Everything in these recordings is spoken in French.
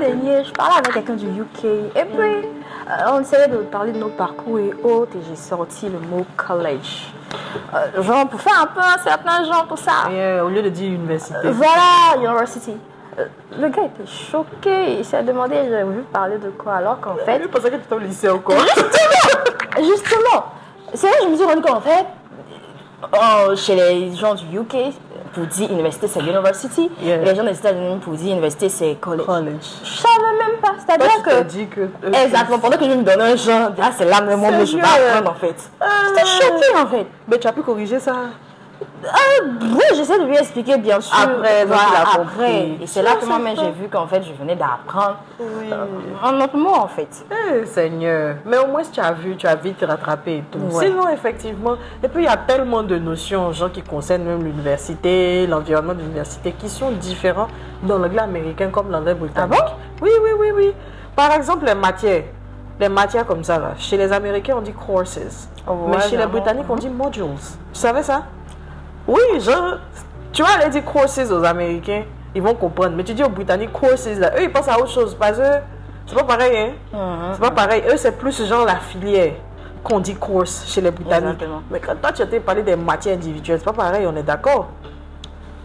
dernier, je parlais avec quelqu'un du UK et puis on essayait de parler de nos parcours et autres et j'ai sorti le mot college. Genre pour faire un peu un certain genre, tout ça. Et, au lieu de dire université. Voilà, university. Le gars était choqué, il s'est demandé j'avais voulu parler de quoi alors qu'en fait... Je pensais que tu étais au lycée encore. Justement, c'est là que je me suis rendu compte en fait, chez les gens du UK, pour dire université c'est university, Yeah. et les gens des États-Unis pour dire université c'est college. Je savais même pas, Toi, c'est-à-dire tu t'es que... dit que... Exactement, pendant que je me donnais un genre, ah, c'est là même moi je vais apprendre en fait. J'étais choquée en fait. Mais tu as pu corriger ça. Oui, j'essaie de lui expliquer bien sûr. Après, donc, il a après. compris. Et c'est là que moi-même j'ai vu qu'en fait je venais d'apprendre un autre mot en fait. Eh, Seigneur. Mais au moins, tu as vu, tu as vite rattrapé et tout. Ouais. Sinon, effectivement, et puis il y a tellement de notions, genre qui concernent même l'université, l'environnement de l'université, qui sont différents dans l'anglais américain comme l'anglais britannique. Ah bon? Oui, oui, oui, oui. Par exemple, les matières comme ça, là. Chez les Américains, on dit courses. Mais chez les Britanniques, on dit modules. Tu savais ça? Oui, genre, tu vas aller dire courses aux Américains, ils vont comprendre. Mais tu dis aux Britanniques courses, là, eux, ils pensent à autre chose. Parce que c'est pas pareil, hein? C'est pas pareil. Eux, c'est plus genre la filière qu'on dit course chez les Britanniques. Exactement. Mais quand toi, tu as parlé des matières individuelles, c'est pas pareil, on est d'accord.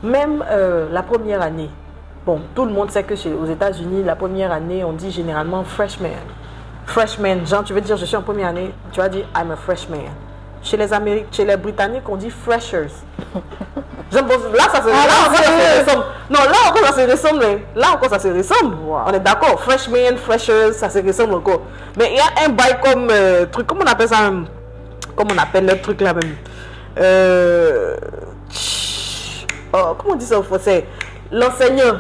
Même la première année. Bon, tout le monde sait que aux États-Unis, la première année, on dit généralement freshman. Freshman, genre, tu veux dire je suis en première année, tu vas dire I'm a freshman. Chez les Britanniques, on dit freshers. Là, ça se ressemble. Non, là encore, ça se ressemble. Là encore, ça se ressemble. Wow. On est d'accord. Freshman, freshers, ça se ressemble encore. Mais il y a un bail comme truc, comment on appelle ça même? Comment on appelle le truc là même? Comment on dit ça en français? L'enseignant,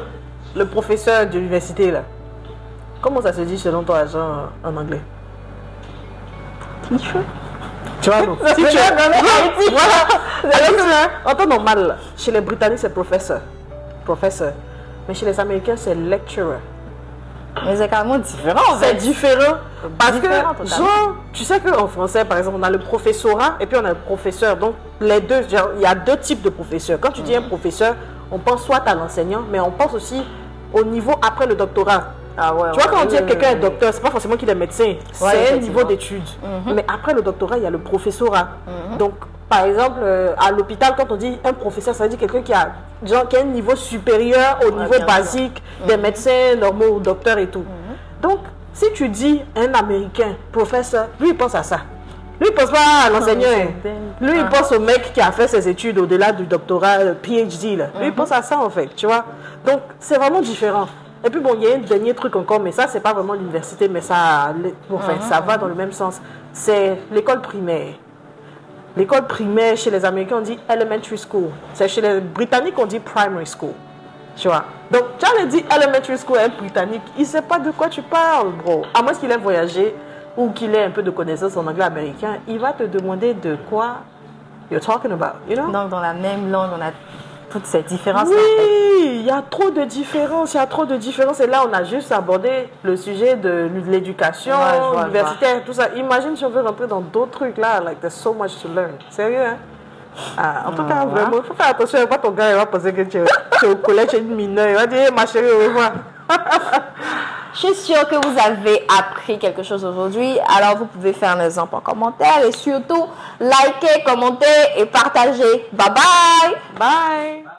le professeur de l'université là. Comment ça se dit selon toi, genre, en anglais? Teacher. Tu vois, non? Teacher. Voilà. En temps normal, là, chez les Britanniques, c'est professeur. Professeur. Mais chez les Américains, c'est lecturer. Mais c'est carrément différent en C'est fait. différent. Parce Différent, que, totalement. genre, tu sais qu'en français, par exemple, on a le professorat et puis on a le professeur. Donc, les deux, genre, il y a deux types de professeurs. Quand tu dis un professeur, on pense soit à l'enseignant, mais on pense aussi au niveau après le doctorat. Ah ouais, Tu vois, quand on dit que quelqu'un est oui. docteur, c'est pas forcément qu'il est médecin. C'est un effectivement. niveau d'études. Mais après le doctorat, il y a le professorat. Donc, par exemple, à l'hôpital, quand on dit un professeur, ça veut dire quelqu'un qui a, genre, qui a un niveau supérieur au niveau bien basique des médecins normaux, docteurs et tout. Donc, si tu dis un Américain, professeur, lui, il pense à ça. Lui, il pense pas à l'enseignant. c'est hein. dingue. Lui, il pense au mec qui a fait ses études au-delà du doctorat, PhD. Là. Lui, il pense à ça, en fait, tu vois. Donc, c'est vraiment différent. Et puis, bon, il y a un dernier truc encore, mais ça, c'est pas vraiment l'université, mais ça, ça va dans le même sens. C'est l'école primaire. L'école primaire, chez les Américains, on dit elementary school. C'est chez les Britanniques, on dit primary school. Tu vois. Donc, tu as dit elementary school à un Britannique, il ne sait pas de quoi tu parles, bro. À moins qu'il ait voyagé ou qu'il ait un peu de connaissances en anglais américain, il va te demander de quoi you're talking about, you know? Donc dans la même langue, on a toutes ces différences. En fait. Oui, il y a trop de différences, il y a trop de différences. Et là, on a juste abordé le sujet de l'éducation, Ouais, je vois. universitaire, tout ça. Imagine si on veut rentrer dans d'autres trucs là, like there's so much to learn. Sérieux, hein? En tout cas, vraiment, il faut faire attention. Pas ton gars, il va penser que tu es au collège, tu es une mineure. Il va dire, ma chérie, au revoir. Je suis sûre que vous avez appris quelque chose aujourd'hui. Alors, vous pouvez faire un exemple en commentaire et surtout, liker, commenter et partager. Bye bye! Bye!